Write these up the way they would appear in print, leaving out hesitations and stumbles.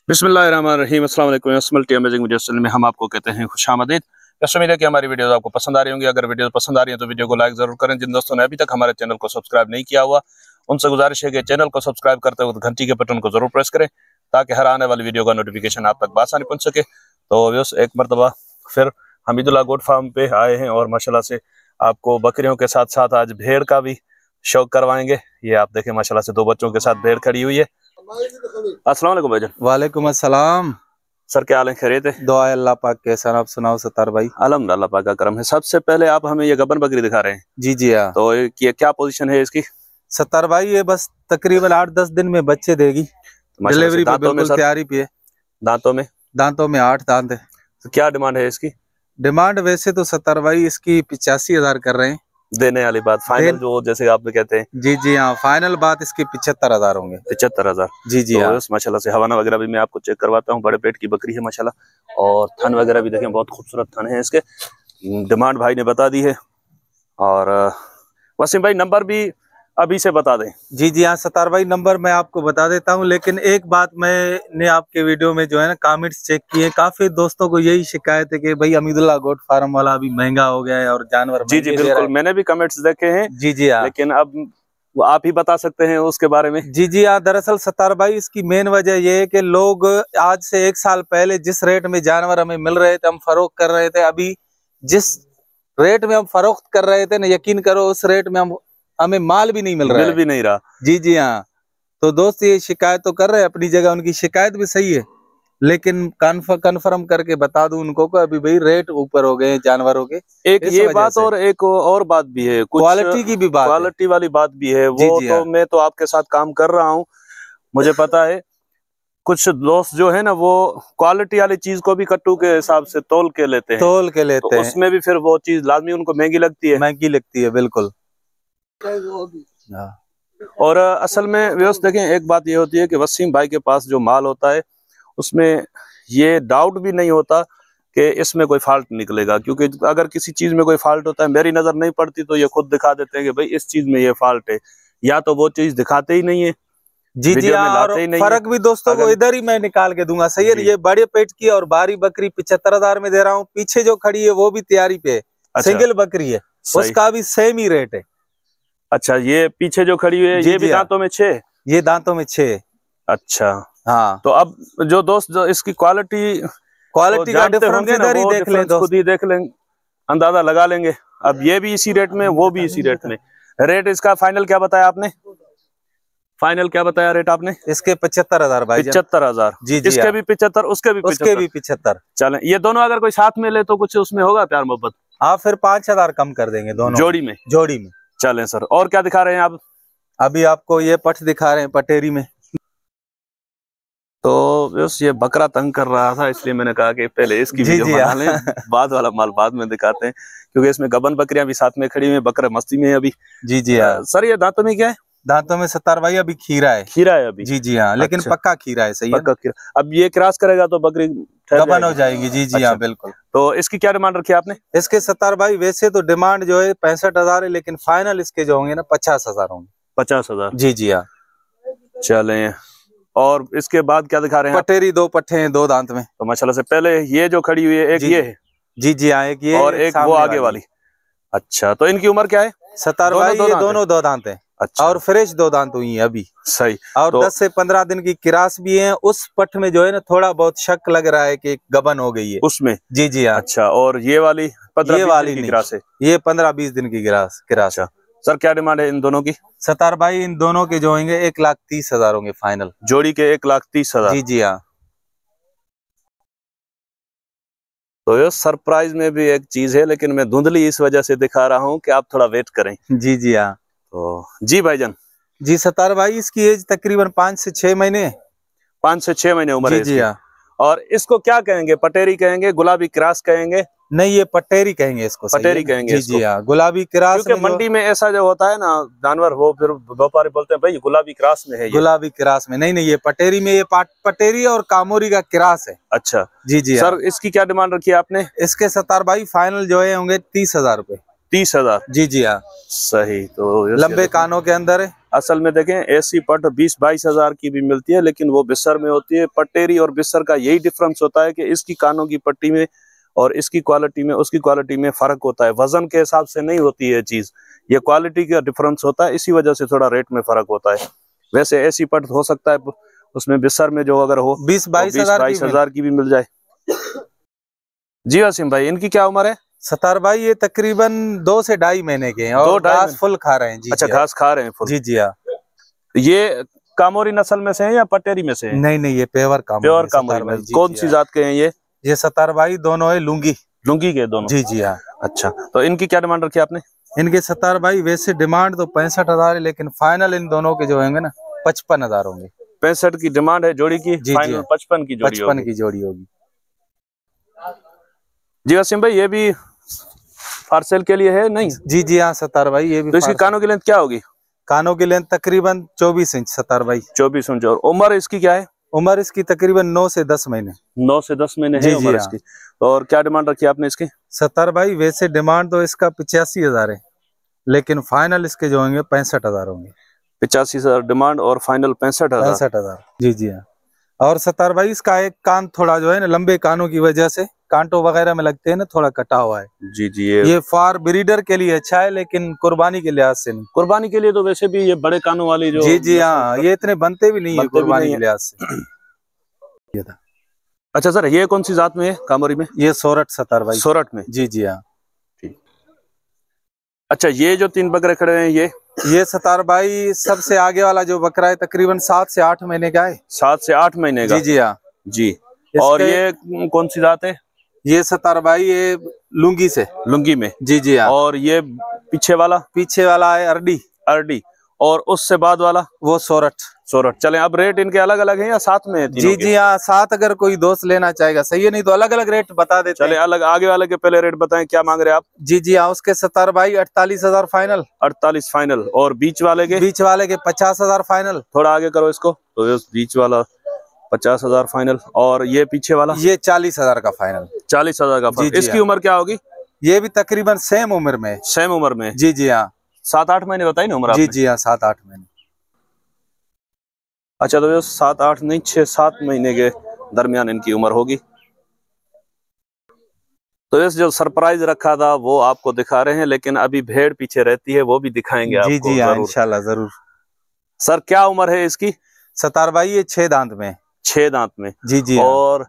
बिस्मिल्लाहिर्रहमानिर्रहीम, अस्सलाम वालेकुम। मल्टी अमेजिंग वीडियो चैनल में हम आपको कहते हैं खुशामदीद। ऐसा उम्मीद है कि हमारी वीडियोस आपको पसंद आ रही होंगी। अगर वीडियो पसंद आ रही है तो वीडियो को लाइक जरूर करें। जिन दोस्तों ने अभी तक हमारे चैनल को सब्सक्राइब नहीं किया हुआ उनसे गुजारिश है कि चैनल को सब्सक्राइब करते वक्त घंटी के बटन को जरूर प्रेस करें ताकि हर आने वाली वीडियो का नोटिफिकेशन आप तक बआसानी पहुंच सके। तो व्यूअर्स, एक मरतबा फिर हमीदुल्लाह गोट फार्म पे आए हैं और माशाल्लाह से आपको बकरियों के साथ साथ आज भेड़ का भी शौक करवाएंगे। ये आप देखें माशाल्लाह से दो बच्चों के साथ भेड़ खड़ी हुई है। अस्सलाम वालेकुम भाईजान। वालेकुम अस्सलाम। सर क्या हाल है, खैरियत है? दुआ है अल्लाह पाक के। सर आप सुनाओ सत्तार भाई। अल्हम्दुलिल्लाह, पाक का करम है। सबसे पहले आप हमें ये गबन बकरी दिखा रहे हैं। जी जी हाँ। तो ये क्या पोजीशन है इसकी? सत्तार भाई ये बस तकरीबन 8-10 दिन में बच्चे देगी। डिलीवरी पे बिल्कुल तैयारी पे है। दांतों में 8 दांत है। तो क्या डिमांड है इसकी? डिमांड वैसे तो सत्तार भाई इसकी 85,000 कर रहे हैं। देने वाली बात फाइनल जो जैसे आप कहते हैं? जी जी हाँ, फाइनल बात इसकी 75,000 होंगे। 75,000? जी जी हाँ। माशाल्लाह से हवाना वगैरह भी मैं आपको चेक करवाता हूँ। बड़े पेट की बकरी है माशाल्लाह, और थन वगैरह भी देखें, बहुत खूबसूरत थन है इसके। डिमांड भाई ने बता दी है। और वसीम भाई नंबर भी अभी से बता दें। जी जी हाँ सत्तार भाई, नंबर मैं आपको बता देता हूँ, लेकिन एक बात मैंने आपके वीडियो में जो है ना कमेंट्स चेक किए, काफी दोस्तों को यही शिकायत है कि भाई हमीदुल्लाह गोट फार्म वाला अभी महंगा हो गया है और जानवर। जी जी बिल्कुल, मैंने भी कमेंट्स देखे हैं। जी जी हाँ, लेकिन अब आप ही बता सकते हैं उसके बारे में। जी जी हाँ, दरअसल सत्तार भाई इसकी मेन वजह ये है कि लोग आज से 1 साल पहले जिस रेट में जानवर हमें मिल रहे थे, हम फरोख्त कर रहे थे, अभी जिस रेट में हम फरोख्त कर रहे थे ना, यकीन करो उस रेट में हमें माल भी नहीं मिल रहा है। मिल भी नहीं रहा। जी जी हाँ। तो दोस्त ये शिकायत तो कर रहे हैं, अपनी जगह उनकी शिकायत भी सही है, लेकिन कन्फर्म करके बता दूं उनको को अभी भाई रेट ऊपर हो गए जानवरों के। एक ये बात और एक और बात भी है, कुछ क्वालिटी की भी बात, क्वालिटी वाली बात भी है। वो जी तो हाँ। मैं तो आपके साथ काम कर रहा हूँ, मुझे पता है। कुछ दोस्त जो है ना वो क्वालिटी वाली चीज को भी कट्टू के हिसाब से तोल के लेते हैं, तो उसमें भी फिर वो चीज लाजमी उनको महंगी लगती है। बिल्कुल। और असल में व्यवस्था देखें, एक बात ये होती है कि वसीम भाई के पास जो माल होता है उसमें ये डाउट भी नहीं होता कि इसमें कोई फॉल्ट निकलेगा, क्योंकि अगर किसी चीज में कोई फॉल्ट होता है, मेरी नजर नहीं पड़ती, तो ये खुद दिखा देते हैं कि भाई इस चीज में ये फॉल्ट है, या तो वो चीज दिखाते ही नहीं है। जी जी हाँ, और फर्क भी दोस्तों को इधर ही मैं निकाल के दूंगा। सही है, ये बड़े पेट की और बारी बकरी 75,000 में दे रहा हूँ। पीछे जो खड़ी है वो भी तैयारी पे है। अच्छा। सिंगल बकरी है, उसका भी सेम ही रेट है। अच्छा, ये पीछे जो खड़ी हुई है ये भी दांतों में 6? ये दांतों में 6। अच्छा हाँ। तो अब जो दोस्त जो इसकी क्वालिटी का डिफरेंस इधर ही देख लें, खुद ही देख लेंगे, अंदाजा लगा लेंगे। अब ये भी इसी रेट में, वो भी इसी रेट में। रेट इसका फाइनल क्या बताया आपने? फाइनल क्या बताया रेट आपने? इसके 75,000 भाई। 75,000? जी जी। इसके भी 75, उसके भी 75। चलें, ये दोनों अगर कोई साथ में ले तो कुछ उसमें होगा प्यार मोहब्बत? हाँ, फिर 5,000 कम कर देंगे दोनों जोड़ी में। चलें सर, और क्या दिखा रहे हैं आप? अभी आपको ये पठ दिखा रहे हैं पटेरी में। तो बस ये बकरा तंग कर रहा था, इसलिए मैंने कहा कि पहले इसकी वीडियो बना लें, बाद वाला माल बाद में दिखाते हैं, क्योंकि इसमें गबन बकरियां भी साथ में खड़ी हुई हैं। बकरे मस्ती में है अभी। जी जी हाँ। सर ये दांतों में क्या है? दांतों में सत्तार भाई अभी खीरा है अभी। जी जी हाँ, लेकिन पक्का खीरा है। सही है, पक्का खीरा। अब ये क्रॉस करेगा तो बकरी गबन हो जाएगी। जी जी हाँ बिल्कुल। तो इसकी क्या डिमांड रखी है आपने? इसके सत्तार भाई वैसे तो डिमांड जो है 65,000 है, लेकिन फाइनल इसके जो होंगे ना 50,000 होंगे। 50,000? जी जी हाँ। चले, और इसके बाद क्या दिखा रहे हैं? पटेरी 2 पट्टे हैं 2 दांत में। तो माशाल्लाह से पहले ये जो खड़ी हुई है एक ये है? जी जी हाँ, एक ये और एक वो आगे वाली। अच्छा, तो इनकी उम्र क्या है? सत्तार भाई ये दोनों 2 दांत है। अच्छा। और फ्रेश 2 दांत हुई है अभी। सही। और 10 से 15 दिन की किरास भी है। उस पट में जो है ना थोड़ा बहुत शक लग रहा है कि गबन हो गई है उसमें। जी जी हाँ। अच्छा, और ये वाली 15-20 दिन की किरास है? ये 15-20 दिन की किरास। अच्छा सर, क्या डिमांड है इन दोनों की? सत्तार भाई इन दोनों के जो होंगे 1,30,000 होंगे फाइनल। जोड़ी के 1,30,000? जी जी हाँ। तो ये सरप्राइज में भी एक चीज है, लेकिन मैं धुंधली इस वजह से दिखा रहा हूँ कि आप थोड़ा वेट करें। जी जी हाँ। तो जी भाईजान। जी सत्तार भाई इसकी एज तकरीबन 5 से 6 महीने। 5 से 6 महीने उम्र है। जी हाँ। और इसको क्या कहेंगे? पटेरी कहेंगे, गुलाबी क्रॉस कहेंगे? नहीं, ये पटेरी कहेंगे इसको। पटेरी कहेंगे। जी जी हाँ, गुलाबी क्रॉस। क्योंकि मंडी में ऐसा जो होता है ना जानवर, वो फिर व्यापारी बोलते हैं भाई गुलाबी क्रॉस में है। गुलाबी क्रॉस में नहीं, ये पटेरी में, ये पटेरी और कामोरी का क्रॉस है। अच्छा जी जी सर, इसकी क्या डिमांड रखी है आपने? इसके सत्तार भाई फाइनल जो है होंगे 30,000 रुपए। 30,000। जी जी हाँ, सही। तो लंबे कानों के अंदर है। असल में देखें ऐसी पट 20-22 हज़ार की भी मिलती है, लेकिन वो बिस्सर में होती है। पटेरी और बिस्सर का यही डिफरेंस होता है कि इसकी कानों की पट्टी में और इसकी क्वालिटी में, उसकी क्वालिटी में फर्क होता है। वजन के हिसाब से नहीं होती है चीज, ये क्वालिटी का डिफरेंस होता है, इसी वजह से थोड़ा रेट में फर्क होता है। वैसे ऐसी पट हो सकता है उसमें बिस्सर में जो अगर हो 20-22 हज़ार की भी मिल जाए। जी वसीम भाई, इनकी क्या उम्र है? सत्तार भाई ये तकरीबन 2 से 2.5 महीने के हैं और घास फुल खा रहे हैं। जी अच्छा, घास खा रहे हैं फुल। जी जी हाँ। ये कामोरी नस्ल में से है या पटेरी में से है? नहीं, ये प्योर कामोरी। प्योर कामोरी में। कौन सी जात के हैं ये सत्तार भाई दोनों है लुंगी के दोनों। जी जी हाँ। अच्छा, तो इनकी क्या डिमांड रखी आपने? इनके सत्तार भाई वैसे डिमांड तो 65,000 है, लेकिन फाइनल इन दोनों के जो होंगे ना 55,000 होंगे। 65 की डिमांड है जोड़ी की, फाइनल 55 की जोड़ी 55 की जोड़ी होगी। जी वसीम भाई, ये भी पार्सल के लिए है? नहीं जी जी हाँ सत्तार भाई, ये भी। तो इसकी कानों की लेंथ क्या होगी? कानों की लेंथ तकरीबन 24 इंच सत्तार भाई। 24 इंच। और उम्र इसकी क्या है? उम्र इसकी तकरीबन 9 से 10 महीने। 9 से 10 महीने है उम्र इसकी। और क्या डिमांड रखी आपने इसकी? सत्तार भाई वैसे डिमांड तो इसका 85,000 है, लेकिन फाइनल इसके जो होंगे 65,000 होंगे। 85,000 डिमांड और फाइनल 65,000। 65,000 जी जी हाँ। और सत्तार भाई इसका एक कान थोड़ा जो है ना लंबे कानों की वजह से कांटों वगैरह में लगते हैं ना, थोड़ा कटा हुआ है। जी जी। ये फार ब्रीडर के लिए अच्छा है, लेकिन कुर्बानी के लिहाज से नहीं। कुर्बानी के लिए तो वैसे भी ये बड़े कानों वाली जो। जी जी हाँ, ये इतने बनते भी नहीं है कुर्बानी के लिहाज से। ये था। अच्छा सर, ये कौन सी जात में है कामोरी में? ये सोरठ सत्तार भाई। सोरठ में। जी जी हाँ। अच्छा, ये जो 3 बकरे खड़े हैं ये सत्तार भाई सबसे आगे वाला जो बकरा है तकरीबन 7 से 8 महीने का है। 7 से 8 महीने का। जी जी हाँ जी। और ये कौन सी जात है? ये सत्तार भाई ये लुंगी से। लुंगी में। जी जी हाँ। और ये पीछे वाला है अरडी। और उससे बाद वाला वो सोरठ। चले, अब रेट इनके अलग अलग हैं या साथ में है? जी जी हाँ, साथ अगर कोई दोस्त लेना चाहेगा सही है, नहीं तो अलग अलग रेट बता देते। चले अलग, आगे वाले के पहले रेट बताएं, क्या मांग रहे हैं आप? जी जी हाँ, उसके सत्तार भाई 48,000 फाइनल। 48 फाइनल। और बीच वाले के? 50,000 फाइनल। थोड़ा आगे करो इसको, तो बीच वाला 50,000 फाइनल। और ये पीछे वाला? ये 40,000 का फाइनल। 40,000 का फाइनल। इसकी उम्र क्या होगी? ये भी तकरीबन सेम उम्र में। जी जी हाँ। 7-8 महीने बताई ना उम्र? जी जी हाँ, 7-8 महीने। अच्छा, तो 7-8 नहीं, 6-7 महीने के दरमियान इनकी उम्र होगी। तो इस जो सरप्राइज रखा था वो आपको दिखा रहे हैं, लेकिन अभी भेड़ पीछे रहती है, वो भी दिखाएंगे आपको। जी जी हाँ, इंशाल्लाह जरूर। सर क्या उम्र है इसकी? सत्तार भाई ये 6 दांत में। 6 दांत में। जी जी। और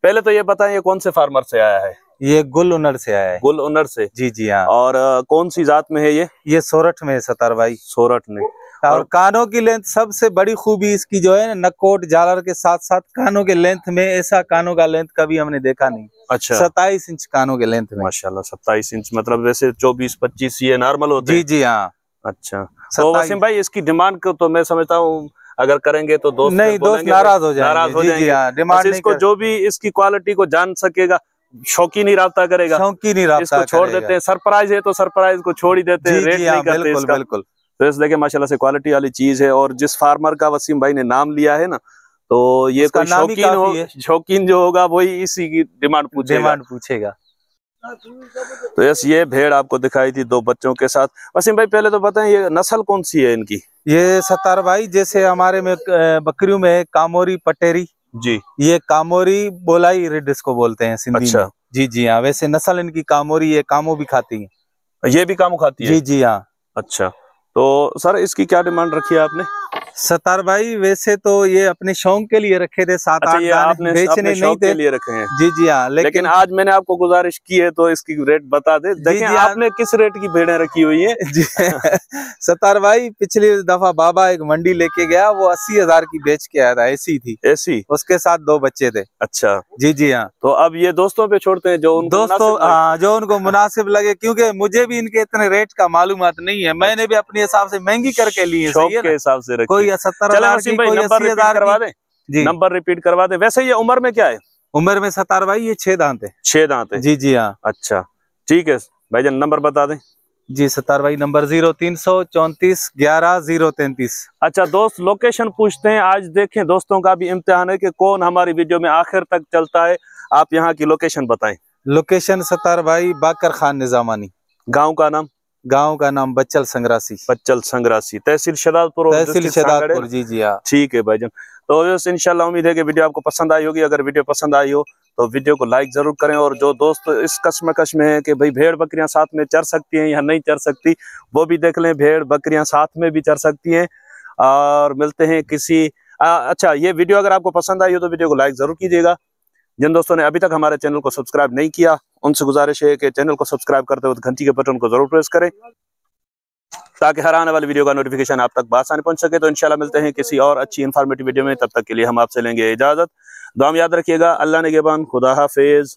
पहले तो ये बताएं, ये कौन से फार्मर से आया है? ये गुल उनर से आया है। गुल उनर से। जी जी हाँ। और कौन सी जात में है ये? सोरठ में है सत्तार भाई। सोरठ में। और कानों की लेंथ सबसे बड़ी खूबी इसकी जो है ना, नकोट झालर के साथ साथ कानों के लेंथ में, ऐसा कानों का लेंथ कभी हमने देखा नहीं। अच्छा। 27 इंच कानों के लेंथ में। माशाल्लाह, 27 इंच। मतलब वैसे 24-25 ये नॉर्मल होते हैं। जी जी हाँ। अच्छा, तो वसीम भाई इसकी डिमांड को तो मैं समझता हूँ अगर करेंगे तो दोस्त नाराज हो जाएंगे। डिमांड इसको जो भी इसकी क्वालिटी को जान सकेगा, शौकीन ही राब्ता करेगा। इसको छोड़ देते हैं, सरप्राइज है तो सरप्राइज को छोड़ ही देते हैं, रेट नहीं करते इसका। बिल्कुल। तो इस देखिए माशाल्लाह से क्वालिटी वाली चीज है। और जिस फार्मर का वसीम भाई ने नाम लिया है ना, तो ये कोई शौकीन जो होगा वही इसी की डिमांड पूछेगा। तो यस, ये भेड़ आपको दिखाई थी 2 बच्चों के साथ। वसीम भाई पहले तो बताएं, ये नस्ल कौन सी है इनकी? ये सत्तार भाई जैसे हमारे में बकरियों में कामोरी पटेरी। जी। ये कामोरी बोलाई रेड इसको बोलते हैं सिंधी। अच्छा। में। जी जी हाँ, वैसे नस्ल इनकी कामोरी है, कामो भी खाती है। ये भी कामो खाती है? जी जी हाँ। अच्छा, तो सर इसकी क्या डिमांड रखी है आपने? सत्तार भाई वैसे तो ये अपने शौक के लिए रखे थे 7-8 दाने, बेचने नहीं थे। के लिए रखे हैं। जी जी हाँ। लेकिन आज मैंने आपको गुजारिश की है तो इसकी रेट बता दे। देखिए आपने किस रेट की भेड़ें रखी हुई है। जी सत्तार भाई पिछली दफा बाबा एक मंडी लेके गया, वो 80,000 की बेच के आया था। ऐसी थी, ऐसी उसके साथ 2 बच्चे थे। अच्छा। जी जी हाँ। तो अब ये दोस्तों पे छोड़ते हैं जो उनको मुनासिब लगे, क्योंकि मुझे भी इनके इतने रेट का मालूमात नहीं है। मैंने भी अपने हिसाब से महंगी करके ली है, शौक के हिसाब से। कोई 70,000 की, कोई 80,000 करवा दे। जी, नंबर रिपीट करवा दे। वैसे ये उम्र में क्या है? उम्र में सत्तार भाई ये 6 दांत है। 6 दांत है। जी जी हाँ। अच्छा ठीक है भाईजान, नंबर बता दें। जी सत्तार भाई नंबर 0334 11 033। अच्छा दोस्त, लोकेशन पूछते हैं। आज देखें दोस्तों का भी इम्तिहान है कि कौन हमारी वीडियो में आखिर तक चलता है। आप यहाँ की लोकेशन बताएं। लोकेशन सत्तार भाई बाकर खान निजामानी। गाँव का नाम? गांव का नाम बच्चल संग्रासी। बच्चल संग्रासी, तहसील शहदादपुर और तहसील डिस्ट्रिक्ट शहदादपुर। जी जी हाँ। ठीक है भाईजान। तो वैसे इंशाल्लाह उम्मीद है कि वीडियो आपको पसंद आई होगी। अगर वीडियो पसंद आई हो तो वीडियो को लाइक जरूर करें, और जो दोस्त इस कश्मकश में है कि भाई भेड़ बकरियां साथ में चर सकती हैं या नहीं चर सकती, वो भी देख लें, भेड़ बकरियां साथ में भी चर सकती हैं। और मिलते हैं किसी अच्छा, ये वीडियो अगर आपको पसंद आई हो तो वीडियो को लाइक जरूर कीजिएगा। जिन दोस्तों ने अभी तक हमारे चैनल को सब्सक्राइब नहीं किया, उनसे गुजारिश है कि चैनल को सब्सक्राइब करते वक्त घंटी के बटन को जरूर प्रेस करें, ताकि हर आने वाली वीडियो का नोटिफिकेशन आप तक बआसानी पहुंच सके। तो इंशाल्लाह मिलते हैं किसी और अच्छी इन्फॉर्मेटिव वीडियो में, तब तक के लिए हम आपसे लेंगे इजाजत। दुआ में याद रखिएगा। अल्लाह निगहबान, खुदा हाफिज।